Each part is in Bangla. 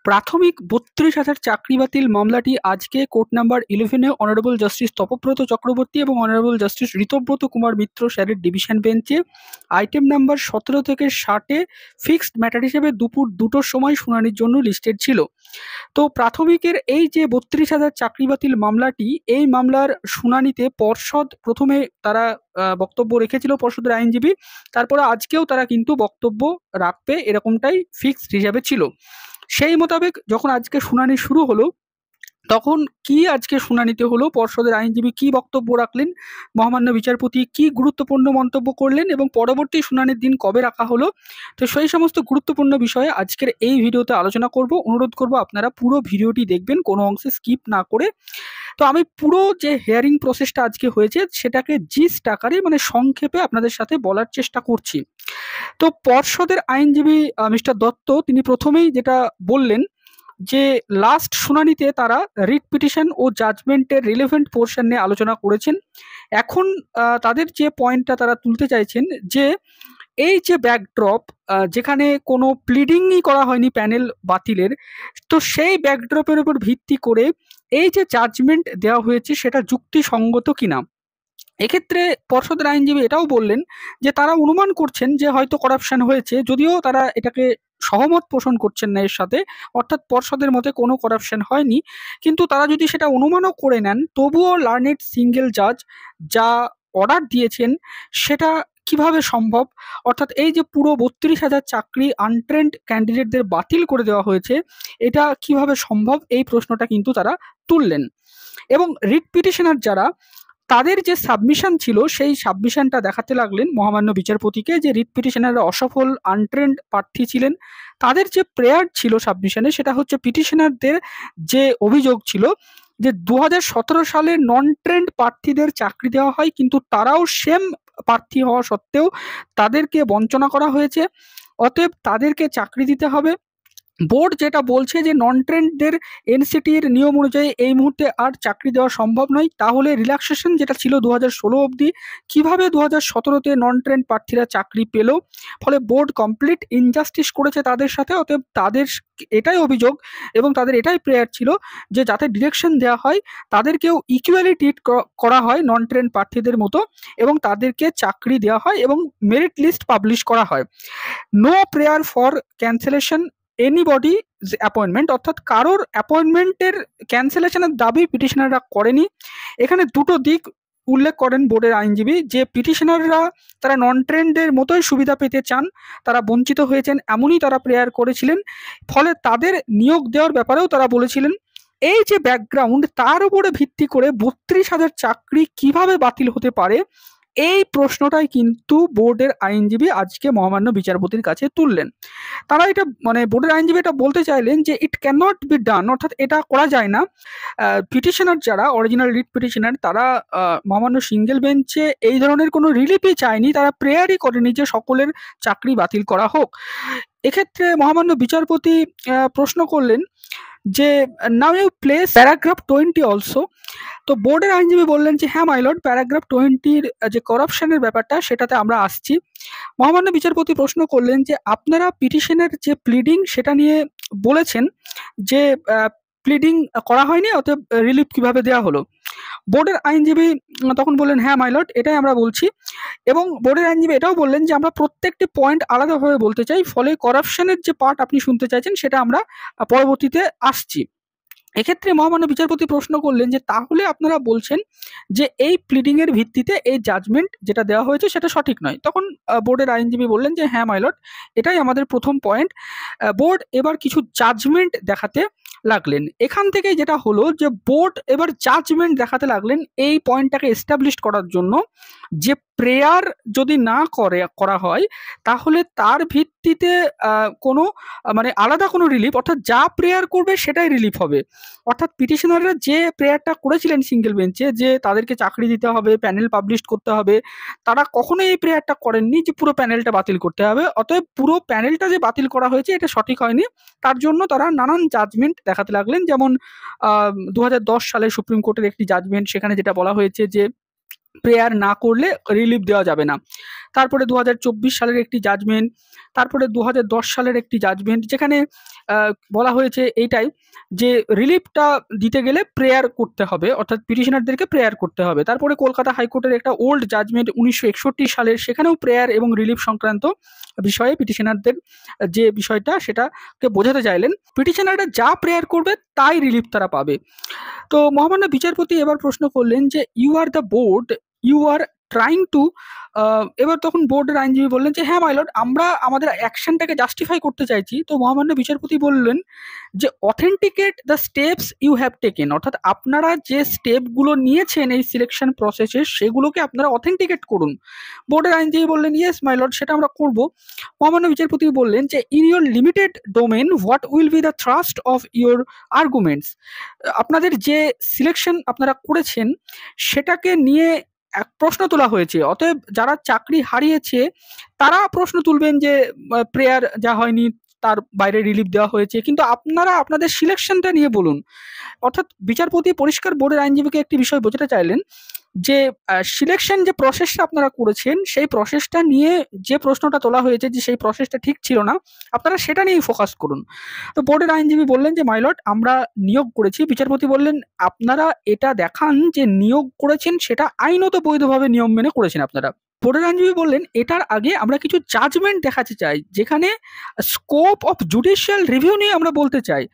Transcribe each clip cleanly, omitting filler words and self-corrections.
প্রাথমিক ৩২,০০০ চাকরি বাতিল মামলাটি আজকে কোর্ট নাম্বার 11-এ অনারেবল জাস্টিস তপব্রত চক্রবর্তী এবং অনারেবল জাস্টিস ঋতব্রত কুমার মিত্র স্যারের ডিভিশন বেঞ্চে আইটেম নাম্বার ১৭ থেকে ৬০-এ ফিক্সড ম্যাটার হিসেবে দুপুর ২টোর সময় শুনানির জন্য লিস্টেড ছিল। তো প্রাথমিকের এই যে ৩২,০০০ চাকরি বাতিল মামলাটি, এই মামলার শুনানিতে পর্ষদ প্রথমে তারা বক্তব্য রেখেছিল, পর্ষদের আইনজীবী। তারপরে আজকেও তারা কিন্তু বক্তব্য রাখবে, এরকমটাই ফিক্সড হিসাবে ছিল। সেই মোতাবেক যখন আজকে শুনানি শুরু হলো, তখন কি আজকে শুনানিতে হলো, পর্ষদের আইনজীবী কি বক্তব্য রাখলেন, মহামান্য বিচারপতি কি গুরুত্বপূর্ণ মন্তব্য করলেন এবং পরবর্তী শুনানির দিন কবে রাখা হলো, তো সেই সমস্ত গুরুত্বপূর্ণ বিষয়ে আজকের এই ভিডিওতে আলোচনা করব। অনুরোধ করব আপনারা পুরো ভিডিওটি দেখবেন, কোনো অংশে স্কিপ না করে। তো আমি পুরো যে হিয়ারিং প্রসেসটা আজকে হয়েছে সেটাকে জিস্ট আকারে মানে সংক্ষেপে আপনাদের সাথে বলার চেষ্টা করছি। তো পর্ষদের আইনজীবী মিস্টার দত্ত তিনি প্রথমেই যেটা বললেন যে লাস্ট শুনানিতে তারা রিট পিটিশন ও জাজমেন্টের রিলেভেন্ট পোর্শন নিয়ে আলোচনা করেছেন। এখন তাদের যে পয়েন্টটা তারা তুলতে চাইছেন যে এই যে ব্যাকড্রপ, যেখানে কোনো প্লিডিংই করা হয়নি প্যানেল বাতিলের, তো সেই ব্যাকড্রপের উপর ভিত্তি করে এই যে জাজমেন্ট দেওয়া হয়েছে সেটা যুক্তিসঙ্গত কিনা। এক্ষেত্রে পর্ষদের আইনজীবী এটাও বললেন যে তারা অনুমান করছেন যে হয়তো করাপশন হয়েছে, যদিও তারা এটাকে সহমত পোষণ করছেন না এর সাথে, অর্থাৎ পর্ষদের মতে কোনো করাপশন হয়নি। কিন্তু তারা যদি সেটা অনুমানও করে নেন, তবুও লার্নেড সিঙ্গেল জাজ যা অর্ডার দিয়েছেন সেটা কিভাবে সম্ভব, অর্থাৎ এই যে পুরো ৩২,০০০ চাকরি আনট্রেন্ড ক্যান্ডিডেটদের বাতিল করে দেওয়া হয়েছে, এটা কিভাবে সম্ভব, এই প্রশ্নটা কিন্তু তারা তুললেন। এবং রিট পিটিশনার যারা, তাদের যে সাবমিশন ছিল সেই সাবমিশনটা দেখাতে লাগলেন মহামান্য বিচারপতিকে যে রিট পিটিশনাররা অসফল আনট্রেন্ড প্রার্থী ছিলেন। তাদের যে প্রেয়ার ছিল সাবমিশনে, সেটা হচ্ছে পিটিশনারদের যে অভিযোগ ছিল যে ২০১৭ সালে নন ট্রেন্ড প্রার্থীদের চাকরি দেওয়া হয়, কিন্তু তারাও সেম প্রার্থী হওয়া সত্ত্বেও তাদেরকে বঞ্চনা করা হয়েছে, অতএব তাদেরকে চাকরি দিতে হবে। বোর্ড যেটা বলছে যে নন ট্রেন্ডদের এনসিটির নিয়ম অনুযায়ী এই মুহূর্তে আর চাকরি দেওয়া সম্ভব নয়, তাহলে রিল্যাক্সেশন যেটা ছিল ২০১৬ অবধি, কিভাবে ২০১৭-তে নন ট্রেন্ড প্রার্থীরা চাকরি পেল, ফলে বোর্ড কমপ্লিট ইনজাস্টিস করেছে তাদের সাথে। অতএব তাদের এটাই অভিযোগ এবং তাদের এটাই প্রেয়ার ছিল যে যাতে ডিরেকশন দেওয়া হয়, তাদেরকেও ইকুয়ালি ট্রিট করা হয় নন ট্রেন্ড প্রার্থীদের মতো, এবং তাদেরকে চাকরি দেওয়া হয় এবং মেরিট লিস্ট পাবলিশ করা হয়। No prayer for cancellation anybody appointment, অর্থাৎ কারোর অ্যাপয়েন্টমেন্টের ক্যান্সেলেশনের দাবি পিটিশনাররা করেনি। এখানে দুটো দিক উল্লেখ করেন বোর্ডের আইনজীবী, যে পিটিশনাররা তারা নন ট্রেন্ডের মতোই সুবিধা পেতে চান, তারা বঞ্চিত হয়েছেন এমনই তারা প্রেয়ার করেছিলেন, ফলে তাদের নিয়োগ দেওয়ার ব্যাপারেও তারা বলেছিলেন। এই যে ব্যাকগ্রাউন্ড, তার উপরে ভিত্তি করে ৩২,০০০ চাকরি কিভাবে বাতিল হতে পারে, এই প্রশ্নটাই কিন্তু বোর্ডের আইনজীবী আজকে মহামান্য বিচারপতির কাছে তুললেন। তারা এটা মানে বোর্ডের আইনজীবী এটা বলতে চাইলেন যে it can not be done, অর্থাৎ এটা করা যায় না। পিটিশনার যারা অরিজিনাল রিট পিটিশনার, তারা মহামান্য সিঙ্গেল বেঞ্চে এই ধরনের কোনো রিলিফই চায়নি, তারা প্রেয়ারই করেনি যে সকলের চাকরি বাতিল করা হোক। এক্ষেত্রে মহামান্য বিচারপতি প্রশ্ন করলেন যে now you place paragraph 20 also. তো বোর্ডের আইনজীবী বললেন যে হ্যাঁ মাই লর্ড, প্যারাগ্রাফ 20-র যে করাপশনের ব্যাপারটা সেটাতে আমরা আসছি। মহামান্য বিচারপতি প্রশ্ন করলেন যে আপনারা পিটিশনের যে প্লিডিং সেটা নিয়ে বলেছেন যে প্লিডিং করা হয়নি, অতএব রিলিফ কিভাবে দেওয়া হলো। বোর্ডের আইনজীবী তখন বললেন হ্যাঁ মাই লর্ড, এটাই আমরা বলছি। এবং বোর্ডের আইনজীবী এটাও বললেন যে আমরা প্রত্যেকটি পয়েন্ট আলাদাভাবে বলতে চাই, ফলে করাপশনের যে পার্ট আপনি শুনতে চাইছেন সেটা আমরা পরবর্তীতে আসছি। এক্ষেত্রে মহামান্য বিচারপতি প্রশ্ন করলেন যে তাহলে আপনারা বলছেন যে এই প্লিডিং এর ভিত্তিতে এই জাজমেন্ট যেটা দেওয়া হয়েছে সেটা সঠিক নয়। তখন বোর্ডের আইনজীবী বললেন যে হ্যাঁ মাই লর্ড, এটাই আমাদের প্রথম পয়েন্ট। বোর্ড এবার কিছু জাজমেন্ট দেখাতে লাগলেন। এখান থেকে যেটা হলো যে বোর্ড এবার জাজমেন্ট দেখাতে লাগলেন এই পয়েন্টটাকে এস্টাবলিশ করার জন্য যে প্রেয়ার যদি না করা হয় তাহলে তার ভিত্তিতে কোনো মানে আলাদা কোনো রিলিফ, অর্থাৎ যা প্রেয়ার করবে সেটাই রিলিফ হবে। অর্থাৎ পিটিশনাররা যে প্রেয়ারটা করেছিলেন সিঙ্গেল বেঞ্চে যে তাদেরকে চাকরি দিতে হবে, প্যানেল পাবলিশ করতে হবে, তারা কখনোই এই প্রেয়ারটা করেননি যে পুরো প্যানেলটা বাতিল করতে হবে। অতএব পুরো প্যানেলটা যে বাতিল করা হয়েছে এটা সঠিক হয়নি, তার জন্য তারা নানান জাজমেন্ট দেখাতে লাগলেন। যেমন ২০১০ সালে সুপ্রিম কোর্টের একটি জাজমেন্ট, সেখানে যেটা বলা হয়েছে যে প্রেয়ার না করলে রিলিফ দেওয়া যাবে না। তারপরে 2024 সালের একটি জাজমেন্ট, তারপরে 2010 সালের একটি জাজমেন্ট, যেখানে বলা হয়েছে এইটাই যে রিলিফটা দিতে গেলে প্রেয়ার করতে হবে, অর্থাৎ পিটিশনারদেরকে প্রেয়ার করতে হবে। তারপরে কলকাতা হাইকোর্টের একটা ওল্ড জাজমেন্ট 1961 সালের, সেখানেও প্রেয়ার এবং রিলিফ সংক্রান্ত বিষয়ে পিটিশনারদের যে বিষয়টা সেটাকে বোঝাতে চাইলেন। পিটিশনাররা যা প্রেয়ার করবে তাই রিলিফ তারা পাবে। তো মহামান্য বিচারপতি এবার প্রশ্ন করলেন যে you are the board, you are trying to, এবার তখন বোর্ডের আইনজীবী বললেন যে হ্যাঁ মাইলর্ড, আমরা আমাদের অ্যাকশনটাকে জাস্টিফাই করতে চাইছি। তো মহামান্য বিচারপতি বললেন যে authenticate the steps you have taken, অর্থাৎ আপনারা যে স্টেপগুলো নিয়েছেন এই সিলেকশন প্রসেসে সেগুলোকে আপনারা অথেন্টিকেট করুন। বোর্ডের আইনজীবী বললেন ইয়েস মাইলর্ড, সেটা আমরা করব। মহামান্য বিচারপতি বললেন যে in your limited domain what will be the thrust of your arguments, আপনাদের যে সিলেকশন আপনারা করেছেন সেটাকে নিয়ে এক প্রশ্ন তোলা হয়েছে, অতএব যারা চাকরি হারিয়েছে তারা প্রশ্ন তুলবেন যে প্রেয়ার যা হয়নি তার বাইরে রিলিফ দেওয়া হয়েছে, কিন্তু আপনারা আপনাদের সিলেকশনটা নিয়ে বলুন। অর্থাৎ বিচারপতি পরিষ্কার বোর্ডের আইনজীবীকে একটি বিষয় বোঝাতে চাইলেন যে সিলেকশন যে প্রসেসটা আপনারা করেছেন সেই প্রসেসটা নিয়ে যে প্রশ্নটা তোলা হয়েছে যে সেই প্রসেসটা ঠিক ছিল না, আপনারা সেটা নিয়েই ফোকাস করুন। তো বোর্ডের আইনজীবী বললেন যে মাইলর্ড, আমরা নিয়োগ করেছি। বিচারপতি বললেন আপনারা এটা দেখান যে নিয়োগ করেছেন সেটা আইনত বৈধভাবে নিয়ম মেনে করেছেন আপনারা। বোর্ডের আইনজীবী বললেন এটার আগে আমরা কিছু জাজমেন্ট দেখাতে চাই, যেখানে স্কোপ অফ জুডিশিয়াল রিভিউ নিয়ে আমরা বলতে চাই,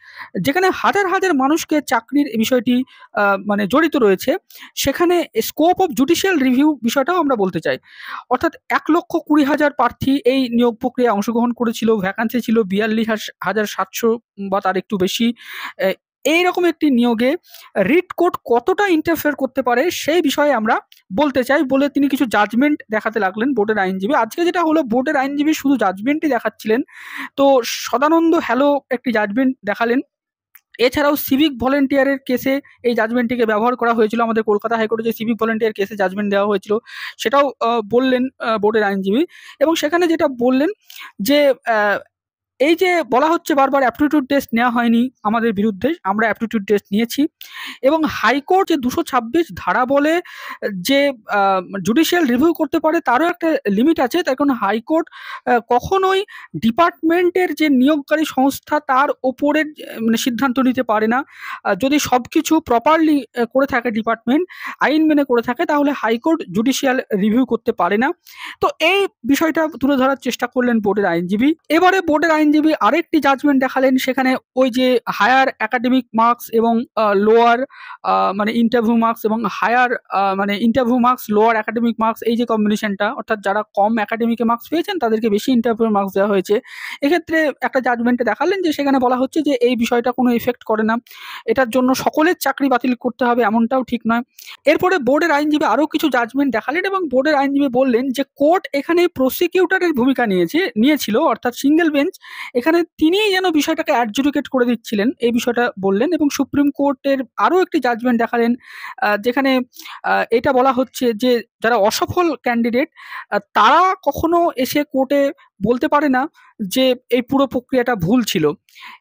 যেখানে হাজার হাজার মানুষকে চাকরির বিষয়টি মানে জড়িত রয়েছে, সেখানে স্কোপ অফ জুডিশিয়াল রিভিউ বিষয়টাও আমরা বলতে চাই। অর্থাৎ 1,20,000 প্রার্থী এই নিয়োগ প্রক্রিয়ায় অংশগ্রহণ করেছিল, ভ্যাকান্সি ছিল 42,700 বা তার একটু বেশি। এইরকম একটি নিয়োগে রিট কোর্ট কতটা ইন্টারফেয়ার করতে পারে সেই বিষয়ে আমরা বলতে চাই বলে তিনি কিছু জাজমেন্ট দেখাতে লাগলেন বোর্ডের আইনজীবী। আজকে যেটা হলো, বোর্ডের আইনজীবী শুধু জাজমেন্টই দেখাচ্ছিলেন। তো সদানন্দ হ্যালো একটি জাজমেন্ট দেখালেন। এছাড়াও সিভিক ভলেন্টিয়ারের কেসে এই জাজমেন্টটিকে ব্যবহার করা হয়েছিল, আমাদের কলকাতা হাইকোর্টে যে সিভিক ভলেন্টিয়ার কেসে জাজমেন্ট দেওয়া হয়েছিল সেটাও বললেন বোর্ডের আইনজীবী। এবং সেখানে যেটা বললেন যে এই যে বলা হচ্ছে বারবার অ্যাপটিটিউড টেস্ট নেওয়া হয়নি আমাদের বিরুদ্ধে, আমরা অ্যাপটিটিউড টেস্ট নিয়েছি। এবং হাইকোর্ট যে 226 ধারা বলে যে জুডিশিয়াল রিভিউ করতে পারে তারও একটা লিমিট আছে। তার কারণ হাইকোর্ট কখনোই ডিপার্টমেন্টের যে নিয়োগকারী সংস্থা তার ওপরের মানে সিদ্ধান্ত নিতে পারে না। যদি সব কিছু প্রপারলি করে থাকে ডিপার্টমেন্ট, আইন মেনে করে থাকে, তাহলে হাইকোর্ট জুডিশিয়াল রিভিউ করতে পারে না। তো এই বিষয়টা তুলে ধরার চেষ্টা করলেন বোর্ডের আইনজীবী। এবারে বোর্ডের আইনজীবী আরেকটি জাজমেন্ট দেখালেন, সেখানে ওই যে হায়ার একাডেমিক মার্কস এবং লোয়ার মানে ইন্টারভিউ মার্কস এবং হায়ার মানে interview marks lower academic marks, এই যে কম্বিনেশনটা, অর্থাৎ যারা কম একাডেমিকে মার্কস পেয়েছেন তাদেরকে বেশি ইন্টারভিউ মার্কস দেওয়া হয়েছে। এক্ষেত্রে একটা জাজমেন্টে দেখালেন যে সেখানে বলা হচ্ছে যে এই বিষয়টা কোনো এফেক্ট করে না, এটার জন্য সকলের চাকরি বাতিল করতে হবে এমনটাও ঠিক নয়। এরপরে বোর্ডের আইনজীবী আরও কিছু জাজমেন্ট দেখালেন এবং বোর্ডের আইনজীবী বললেন যে কোর্ট এখানে প্রসিকিউটরের ভূমিকা নিয়েছিল, অর্থাৎ সিঙ্গেল বেঞ্চ, এখানে তিনিই যেন বিষয়টাকে অ্যাডজুডিকেট করে দিচ্ছিলেন, এই বিষয়টা বললেন। এবং সুপ্রিম কোর্টের আরও একটি জাজমেন্ট দেখালেন, যেখানে এটা বলা হচ্ছে যে যারা অসফল ক্যান্ডিডেট তারা কখনো এসে কোর্টে বলতে পারে না যে এই পুরো প্রক্রিয়াটা ভুল ছিল।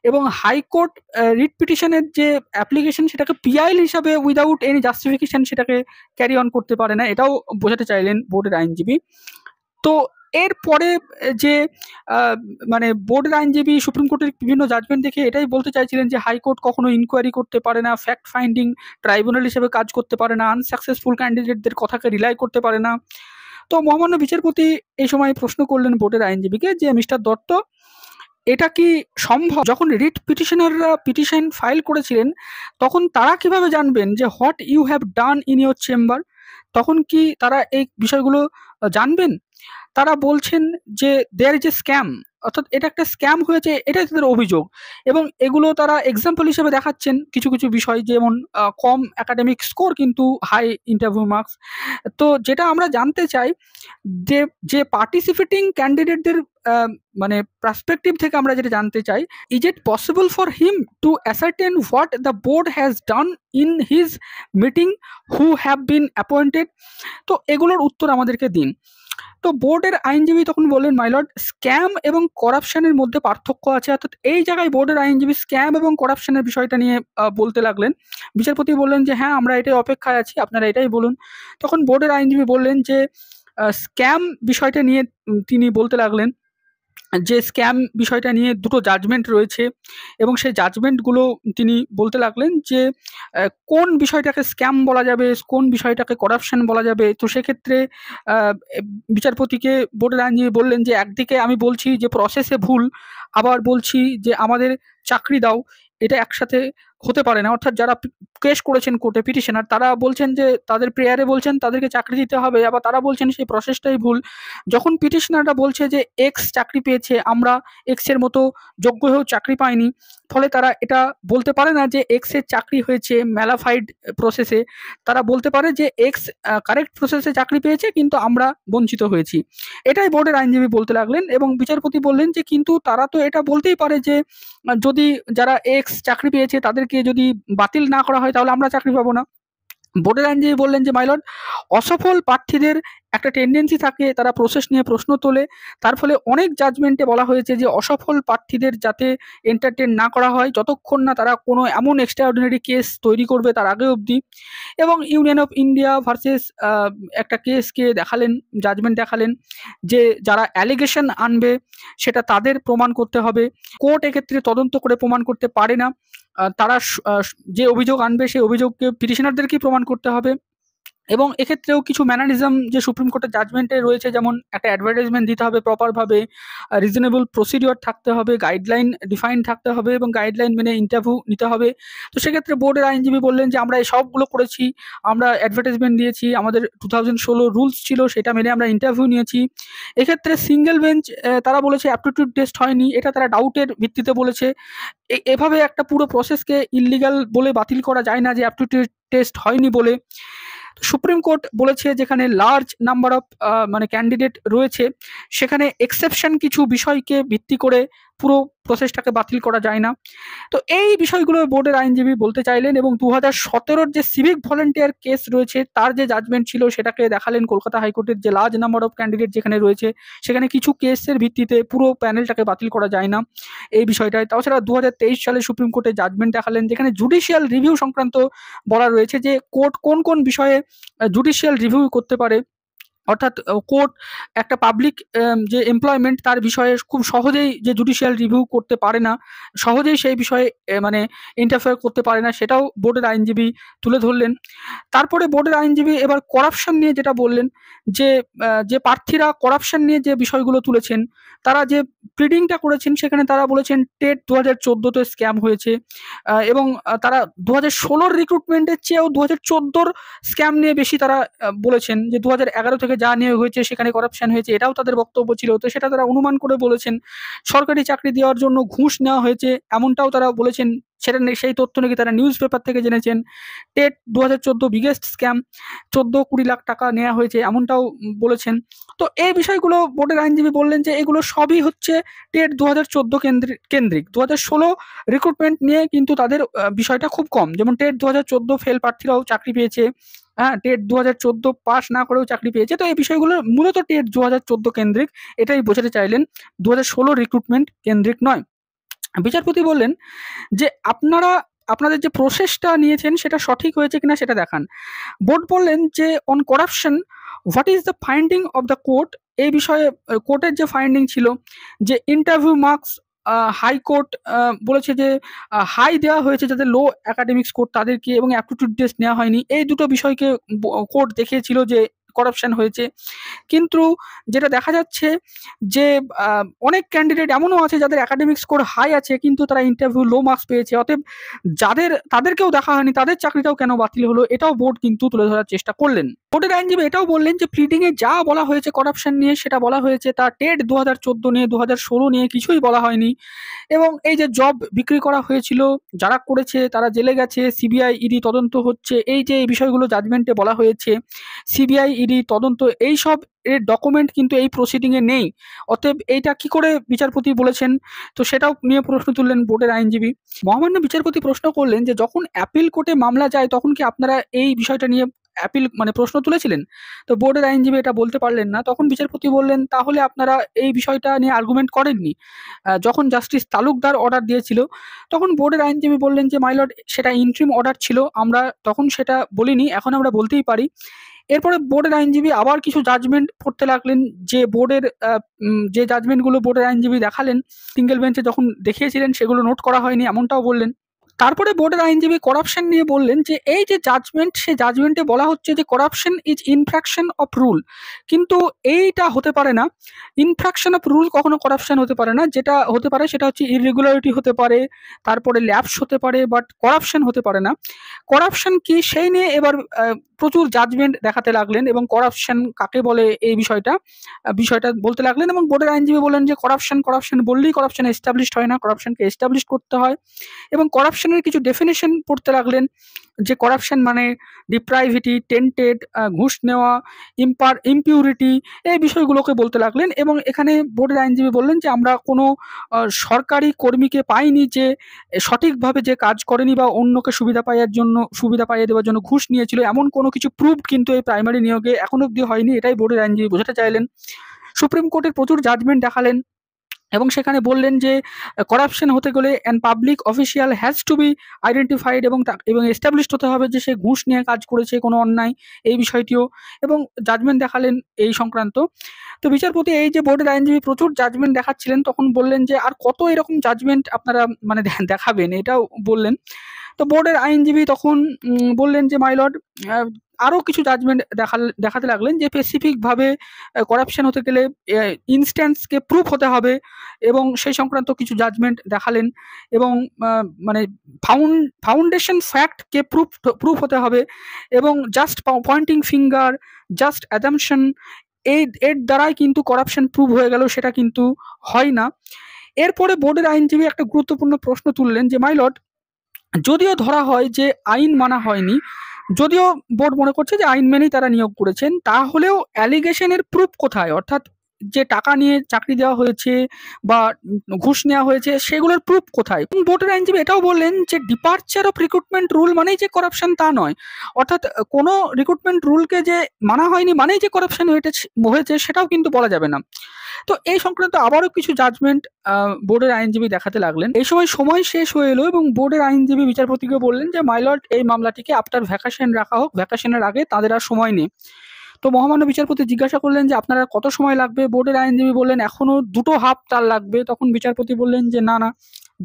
এবং হাইকোর্ট রিট পিটিশনের যে অ্যাপ্লিকেশন সেটাকে পিআইএল হিসাবে উইদাউট এনি জাস্টিফিকেশন সেটাকে ক্যারি অন করতে পারে না, এটাও বোঝাতে চাইলেন বোর্ডের আইনজীবী। তো এরপরে যে মানে বোর্ডের আইনজীবী সুপ্রিম কোর্টের বিভিন্ন জাজমেন্ট দেখে এটাই বলতে চাইছিলেন যে হাইকোর্ট কখনো ইনকোয়ারি করতে পারে না, ফ্যাক্ট ফাইন্ডিং ট্রাইব্যুনাল হিসেবে কাজ করতে পারে না, আনসাকসেসফুল ক্যান্ডিডেটদের কথাকে রিলাই করতে পারে না। তো মহামান্য বিচারপতি এই সময় প্রশ্ন করলেন বোর্ডের আইনজীবীকে যে মিস্টার দত্ত, এটা কি সম্ভব? যখন রিট পিটিশনাররা পিটিশন ফাইল করেছিলেন তখন তারা কিভাবে জানবেন যে what you have done in your chamber? তখন কি তারা এই বিষয়গুলো জানবেন? তারা বলছেন যে দেয়ার ইজ এ স্ক্যাম, অর্থাৎ এটা একটা স্ক্যাম হয়েছে, এটাই তাদের অভিযোগ। এবং এগুলো তারা এক্সাম্পল হিসেবে দেখাচ্ছেন কিছু কিছু বিষয়, যেমন কম একাডেমিক স্কোর কিন্তু হাই ইন্টারভিউ মার্কস। তো যেটা আমরা জানতে চাই যে পার্টিসিপেটিং ক্যান্ডিডেটদের মানে পার্সপেক্টিভ থেকে আমরা যেটা জানতে চাই, is it possible for him to ascertain what the board has done in his meeting who have been appointed? তো এগুলোর উত্তর আমাদেরকে দিন। তো বোর্ডের আইনজীবী তখন বললেন মাইলর্ড, স্ক্যাম এবং করাপশনের মধ্যে পার্থক্য আছে। অর্থাৎ এই জায়গায় বোর্ডের আইনজীবী স্ক্যাম এবং করাপশনের বিষয়টা নিয়ে বলতে লাগলেন। বিচারপতি বললেন যে হ্যাঁ, আমরা এটাই অপেক্ষায় আছি, আপনারা এটাই বলুন। তখন বোর্ডের আইনজীবী বললেন যে স্ক্যাম বিষয়টা নিয়ে তিনি বলতে লাগলেন যে স্ক্যাম বিষয়টা নিয়ে দুটো জাজমেন্ট রয়েছে এবং সেই জাজমেন্টগুলো তিনি বলতে লাগলেন যে কোন বিষয়টাকে স্ক্যাম বলা যাবে, কোন বিষয়টাকে করাপশন বলা যাবে। তো সেক্ষেত্রে বিচারপতিকে বোর্ডের আইনজীবী বললেন যে একদিকে আমি বলছি যে প্রসেসে ভুল, আবার বলছি যে আমাদের চাকরি দাও, এটা একসাথে হতে পারে না। অর্থাৎ যারা কেস করেছেন কোর্টে পিটিশনার, তারা বলছেন যে তাদের প্রেয়ারে বলছেন তাদেরকে চাকরি দিতে হবে, আবার তারা বলছেন সেই প্রসেসটাই ভুল। যখন পিটিশনাররা বলছে যে এক্স চাকরি পেয়েছে, আমরা এক্স এর মতো যোগ্য হয়েও চাকরি পাইনি, ফলে তারা এটা বলতে পারে না যে এক্স এর চাকরি হয়েছে ম্যালাফাইড প্রসেসে। তারা বলতে পারে যে এক্স কারেক্ট প্রসেসে চাকরি পেয়েছে কিন্তু আমরা বঞ্চিত হয়েছি। এটাই বোর্ডের আইনজীবী বলতে লাগলেন এবং বিচারপতি বললেন যে কিন্তু তারা তো এটা বলতেই পারে যে যদি যারা এক্স চাকরি পেয়েছে তাদেরকে যদি বাতিল না করা হয় তাহলে আমরা চাকরি পাবো না। বোর্ডের আইনজীবী বললেন যে মাই লর্ড, অসফল প্রার্থীদের একটা টেন্ডেন্সি থাকে, তারা প্রসেস নিয়ে প্রশ্ন তোলে। তার ফলে অনেক জাজমেন্টে বলা হয়েছে যে অসফল প্রার্থীদের যাতে এন্টারটেন না করা হয় যতক্ষণ না তারা কোনো এমন এক্সট্রাঅর্ডিনারি কেস তৈরি করবে তার আগে অবধি। এবং ইউনিয়ন অফ ইন্ডিয়া ভার্সেস একটা কেসকে দেখালেন, জাজমেন্ট দেখালেন যে যারা অ্যালিগেশন আনবে সেটা তাদের প্রমাণ করতে হবে। কোর্ট এক্ষেত্রে তদন্ত করে প্রমাণ করতে পারে না। তারা যে অভিযোগ আনবে সেই অভিযোগকে পিটিশনারদেরকেই প্রমাণ করতে হবে। এবং এক্ষেত্রেও কিছু ম্যানারিজম যে সুপ্রিম কোর্টের জাজমেন্টে রয়েছে, যেমন একটা অ্যাডভার্টাইজমেন্ট দিতে হবে প্রপারভাবে, রিজনেবল প্রসিডিওর থাকতে হবে, গাইডলাইন ডিফাইন থাকতে হবে এবং গাইডলাইন মেনে ইন্টারভিউ নিতে হবে। তো সেক্ষেত্রে বোর্ডের আইনজীবী বললেন যে আমরা এই সবগুলো করেছি, আমরা অ্যাডভার্টাইজমেন্ট দিয়েছি, আমাদের 2016 রুলস ছিল সেটা মেনে আমরা ইন্টারভিউ নিয়েছি। এক্ষেত্রে সিঙ্গেল বেঞ্চ তারা বলেছে অ্যাপটিটিউড টেস্ট হয়নি, এটা তারা ডাউটের ভিত্তিতে বলেছে। এভাবে একটা পুরো প্রসেসকে ইললিগাল বলে বাতিল করা যায় না যে অ্যাপটিটিউড টেস্ট হয়নি বলে। সুপ্রিম কোর্ট বলেছে যেখানে লার্জ নাম্বার অফ ক্যান্ডিডেট রয়েছে সেখানে এক্সেপশন কিছু বিষয়কে ভিত্তি করে পুরো প্রসেসটাকে বাতিল করা যায় না। তো এই বিষয়গুলো বোর্ডের আইনজীবী বলতে চাইলেন এবং 2017 যে সিভিক ভলেন্টিয়ার কেস রয়েছে তার যে জাজমেন্ট ছিল সেটাকে দেখালেন। কলকাতা হাইকোর্টের যে লার্জ নাম্বার অফ ক্যান্ডিডেট যেখানে রয়েছে সেখানে কিছু কেসের ভিত্তিতে পুরো প্যানেলটাকে বাতিল করা যায় না এই বিষয়টায়। তাছাড়া 2023 সালে সুপ্রিম কোর্টে জাজমেন্ট দেখালেন যেখানে জুডিশিয়াল রিভিউ সংক্রান্ত বলা রয়েছে যে কোর্ট কোন কোন বিষয়ে জুডিশিয়াল রিভিউ করতে পারে। অর্থাৎ কোর্ট একটা পাবলিক যে এমপ্লয়মেন্ট তার বিষয়ে খুব সহজেই যে জুডিশিয়াল রিভিউ করতে পারে না, সহজেই সেই বিষয়ে ইন্টারফেয়ার করতে পারে না, সেটাও বোর্ডের আইনজীবী তুলে ধরলেন। তারপরে বোর্ডের আইনজীবী এবার করাপশন নিয়ে যেটা বললেন যে যে প্রার্থীরা করাপশন নিয়ে যে বিষয়গুলো তুলেছেন, তারা যে প্রিডিংটা করেছেন সেখানে তারা বলেছেন টেট 2014-তে স্ক্যাম হয়েছে এবং তারা 2016-র রিক্রুটমেন্টের চেয়েও 2014-র স্ক্যাম নিয়ে বেশি তারা বলেছেন যে 2011 থেকে যা নিয়োগ হয়েছে সেখানে করাপশন হয়েছে, এটাও তাদের বক্তব্য ছিল। তো সেটা তারা অনুমান করে বলেছেন। সরকারি চাকরি দেওয়ার জন্য ঘুষ নেওয়া হয়েছে এমনটাও তারা বলেছেন, সেটা সেই তথ্য নাকি তারা নিউজ পেপার থেকে জেনেছেন। টেট 2014 বিগেস্ট স্ক্যাম, 14-20 লাখ টাকা নেওয়া হয়েছে এমনটাও বলেছেন। তো এই বিষয়গুলো বোর্ডের আইনজীবী বললেন যে এগুলো সবই হচ্ছে টেট 2014 কেন্দ্রিক। 2016 রিক্রুটমেন্ট নিয়ে কিন্তু তাদের বিষয়টা খুব কম। যেমন টেট 2014 ফেল প্রার্থীরাও চাকরি পেয়েছে, হ্যাঁ, টেট 2014 পাস না করেও চাকরি পেয়েছে। তো এই বিষয়গুলো মূলত টেট 2014 কেন্দ্রিক, এটাই বোঝাতে চাইলেন, 2016 রিক্রুটমেন্ট কেন্দ্রিক নয়। বিচারপতি বললেন যে আপনাদের যে প্রসেসটা নিয়েছেন সেটা সঠিক হয়েছে কিনা সেটা দেখান। বোর্ড বললেন যে on corruption what is the finding of the court. এই বিষয়ে কোর্টের যে ফাইন্ডিং ছিল যে ইন্টারভিউ মার্কস হাইকোর্ট বলেছে যে হাই দেওয়া হয়েছে যাদের লো একাডেমিক স্কোর তাদেরকে, এবং অ্যাপটিটিউড টেস্ট নেওয়া হয়নি। এই দুটো বিষয়কে কোর্ট দেখিয়েছিল যে করাপশন হয়েছে। কিন্তু যেটা দেখা যাচ্ছে যে অনেক ক্যান্ডিডেট এমনও আছে যাদের একাডেমিক স্কোর হাই আছে কিন্তু তারা ইন্টারভিউ লো মার্কস পেয়েছে। অতএব তাদেরকেও দেখা হয়নি, তাদের চাকরিটাও কেন বাতিল হলো, এটাও বোর্ড কিন্তু তুলে ধরার চেষ্টা করলেন। বোর্ডের আইনজীবী এটাও বললেন যে প্রিডিংয়ে যা বলা হয়েছে করাপশন নিয়ে সেটা বলা হয়েছে, তা টেট 2014 নিয়ে 2016 নিয়ে কিছুই বলা হয়নি। এবং এই যে জব বিক্রি করা হয়েছিল, যারা করেছে তারা জেলে গেছে, সিবিআই ইডি তদন্ত হচ্ছে, এই যে এই বিষয়গুলো জাজমেন্টে বলা হয়েছে, সিবিআই ইডি তদন্ত, এই সব এর ডকুমেন্ট কিন্তু এই প্রসিডিংয়ে নেই। অতএব এইটা কি করে বিচারপতি বলেছেন, তো সেটাও নিয়ে প্রশ্ন তুললেন বোর্ডের আইনজীবী। মহামান্য বিচারপতি প্রশ্ন করলেন যে যখন অ্যাপিল কোর্টে মামলা যায় তখন কি আপনারা এই বিষয়টা নিয়ে অ্যাপিল প্রশ্ন তুলেছিলেন? তো বোর্ডের আইনজীবী এটা বলতে পারলেন না। তখন বিচারপতি বললেন তাহলে আপনারা এই বিষয়টা নিয়ে আর্গুমেন্ট করেননি। যখন জাস্টিস তালুকদার অর্ডার দিয়েছিল তখন বোর্ডের আইনজীবী বললেন যে মাই লর্ড সেটা ইন্ট্রিম অর্ডার ছিল, আমরা তখন সেটা বলিনি, এখন আমরা বলতেই পারি। এরপরে বোর্ডের আইনজীবী আবার কিছু জাজমেন্ট পড়তে লাগলেন, যে বোর্ডের যে জাজমেন্টগুলো বোর্ডের আইনজীবী দেখালেন সিঙ্গেল বেঞ্চে যখন দেখিয়েছিলেন সেগুলো নোট করা হয়নি, এমনটাও বললেন। তারপরে বোর্ডের আইনজীবী করাপশন নিয়ে বললেন যে এই যে জাজমেন্ট, সেই জাজমেন্টে বলা হচ্ছে যে করাপশন ইজ ইনফ্র্যাকশন অফ রুল, কিন্তু এইটা হতে পারে না। ইনফ্র্যাকশন অফ রুল কখনো করাপশন হতে পারে না। যেটা হতে পারে সেটা হচ্ছে ইররেগুলারিটি হতে পারে, তারপরে ল্যাপস হতে পারে, বাট করাপশন হতে পারে না। করাপশন কি সেই নিয়ে এবার প্রচুর জাজমেন্ট দেখাতে লাগলেন এবং করাপশন কাকে বলে এই বিষয়টা বলতে লাগলেন। এবং বোর্ডের আইনজীবী বললেন যে করাপশন বললেই করাপশন এস্টাবলিশড হয় না, করাপশনকে এস্টাবলিশ করতে হয়। এবং করাপশনের কিছু ডেফিনেশন পড়তে লাগলেন, যে করাপশন মানে ডিপ্রাইভিটি, টেন্টেড, ঘুষ নেওয়া, ইমপিউরিটি, এই বিষয়গুলোকে বলতে লাগলেন। এবং এখানে বোর্ডের আইনজীবী বললেন যে আমরা কোনো সরকারি কর্মীকে পাইনি যে সঠিকভাবে যে কাজ করেনি বা অন্যকে সুবিধা পাইয়ে দেওয়ার জন্য ঘুষ নিয়েছিল, এমন কোনো কিছু প্রুফড কিন্তু এই প্রাইমারি নিয়োগে এখনো অবধি হয়নি। এটাই বোর্ডের আইনজীবী বোঝাতে চাইলেন। সুপ্রিম কোর্টের প্রচুর জাজমেন্ট দেখালেন এবং সেখানে বললেন যে করাপশন হতে গেলে an public official has to B identified এবং এস্টাবলিশড হতে হবে যে সে ঘুষ নিয়ে কাজ করেছে, কোনো অন্যায়, এই বিষয়টিও এবং জাজমেন্ট দেখালেন এই সংক্রান্ত। তো বিচারপতি এই যে বোর্ডের আইনজীবী প্রচুর জাজমেন্ট দেখাচ্ছিলেন, তখন বললেন যে আর কত এরকম জাজমেন্ট আপনারা মানে দেখাবেন, এটাও বললেন। তো বোর্ডের আইনজীবী তখন বললেন যে মাই লর্ড, আরও কিছু জাজমেন্ট দেখাতে লাগলেন যে স্পেসিফিকভাবে করাপশন হতে গেলে ইনস্ট্যান্সকে প্রুফ হতে হবে এবং সেই সংক্রান্ত কিছু জাজমেন্ট দেখালেন। এবং মানে ফাউন্ডেশন ফ্যাক্টকে প্রুফ হতে হবে এবং just pointing finger, just assumption, এর দ্বারাই কিন্তু করাপশন প্রুভ হয়ে গেল, সেটা কিন্তু হয় না। এরপরে বোর্ডের আইনজীবী একটা গুরুত্বপূর্ণ প্রশ্ন তুললেন যে মাই লর্ড, যদিও ধরা হয় যে আইন মানা হয়নি, যদিও বোর্ড মনে করছে যে আইন মেনেই তারা নিয়োগ করেছেন, তাহলেও অ্যালিগেশনের প্রুফ কোথায়? অর্থাৎ যে টাকা নিয়ে চাকরি দেওয়া হয়েছে বা ঘুষ নেওয়া হয়েছে, সেগুলোর প্রুফ কোথায়? বোর্ডের আইনজীবী এটাও বললেন যে ডিপার্চার অফ রিক্রুটমেন্ট রুল মানেই যে করাপশন তা নয়। অর্থাৎ কোনো রিক্রুটমেন্ট রুলকে যে মানা হয়নি মানেই যে করাপশন হয়েছে সেটাও কিন্তু বলা যাবে না। তো এই সংক্রান্ত আবারও কিছু জাজমেন্ট বোর্ডের আইনজীবী দেখাতে লাগলেন। এই সময় শেষ হয়ে এলো এবং বোর্ডের আইনজীবী বিচারপতিকে বললেন যে মাই লর্ড, এই মামলাটিকে আফটার ভ্যাকেশন রাখা হোক, ভ্যাকেশনের আগে তাদের আর সময় নেই। তো মহামান্য বিচারপতি জিজ্ঞাসা করলেন যে আপনারা কত সময় লাগবে? বোর্ডের আইনজীবী বললেন এখনো 2 হাফ তার লাগবে। তখন বিচারপতি বললেন যে না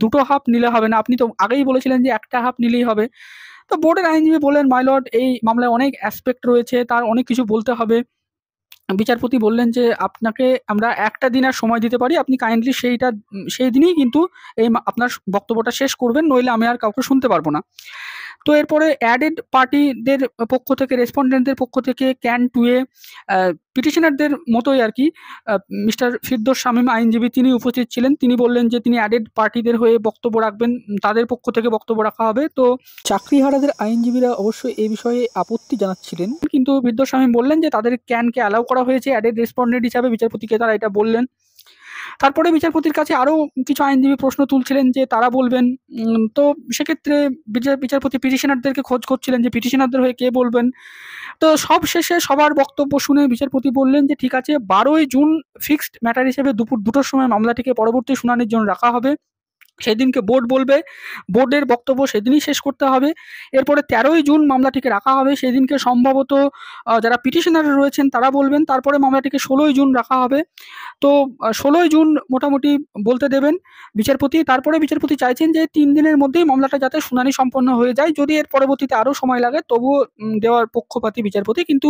2 হাফ নিলে হবে না, আপনি তো আগেই বলেছিলেন যে 1 হাফ নিলেই হবে। তো বোর্ডের আইনজীবী বললেন মাই লর্ড, এই মামলায় অনেক অ্যাসপেক্ট রয়েছে, তার অনেক কিছু বলতে হবে। বিচারপতি বললেন যে আপনাকে আমরা 1টা দিন আর সময় দিতে পারি, আপনি কাইন্ডলি সেই দিনই কিন্তু আপনার বক্তব্যটা শেষ করবেন, নইলে আমি আর কাউকে শুনতে পারবো না। তো এরপরে অ্যাডেড পার্টিদের পক্ষ থেকে, রেসপন্ডেন্টদের পক্ষ থেকে ক্যান টুয়ে পিটিশনারদের মতোই আর কি মিস্টার ফিরদৌস শামীম আইনজীবী তিনি উপস্থিত ছিলেন। তিনি বললেন যে তিনি অ্যাডেড পার্টিদের হয়ে বক্তব্য রাখবেন, তাদের পক্ষ থেকে বক্তব্য রাখা হবে। তো চাকরিহারাদের আইনজীবীরা অবশ্যই এই বিষয়ে আপত্তি জানাচ্ছিলেন, কিন্তু ফিরদৌস শামীম বললেন যে তাদের ক্যানকে অ্যালাউ করা হয়েছে অ্যাডেড রেসপন্ডেন্ট হিসাবে, বিচারপতিকে তারা এটা বললেন। তারপরে বিচারপতির কাছে আরও কিছু আইনজীবী প্রশ্ন তুলছিলেন যে তারা বলবেন। তো সেক্ষেত্রে বিচারপতি পিটিশনারদেরকে খোঁজ করছিলেন যে পিটিশনারদের হয়ে কে বলবেন। তো সব শেষে সবার বক্তব্য শুনে বিচারপতি বললেন যে ঠিক আছে, 12ই জুন ফিক্সড ম্যাটার হিসেবে দুপুর 2টোর সময় মামলাটিকে পরবর্তী শুনানির জন্য রাখা হবে। সেদিনকে বোর্ড বলবে, বোর্ডের বক্তব্য সেদিনই শেষ করতে হবে। এরপরে 13ই জুন মামলাটিকে রাখা হবে, সেদিনকে সম্ভবত যারা পিটিশনার রয়েছেন তারা বলবেন। তারপরে মামলাটিকে 16ই জুন রাখা হবে। তো 16ই জুন মোটামুটি বলতে দেবেন বিচারপতি। তারপরে বিচারপতি চাইছেন যে 3 দিনের মধ্যেই মামলাটা যাতে শুনানি সম্পন্ন হয়ে যায়, যদি এর পরবর্তীতে আরও সময় লাগে তবুও দেওয়ার পক্ষপাতী বিচারপতি, কিন্তু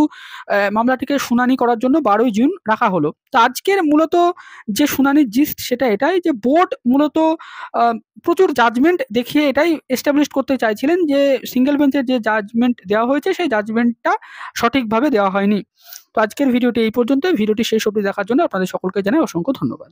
মামলাটিকে শুনানি করার জন্য 12ই জুন রাখা হলো। তো আজকের মূলত যে শুনানির জিস্ট সেটা এটাই যে বোর্ড মূলত প্রচুর জাজমেন্ট দেখিয়ে এটাই এস্টাবলিশ করতে চাইছিলেন যে সিঙ্গেল বেঞ্চের যে জাজমেন্ট দেওয়া হয়েছে সেই জাজমেন্টটা সঠিকভাবে দেওয়া হয়নি। তো আজকের ভিডিওটি এই পর্যন্ত। ভিডিওটি শেষ অবধি দেখার জন্য আপনাদের সকলকে জানাই অসংখ্য ধন্যবাদ।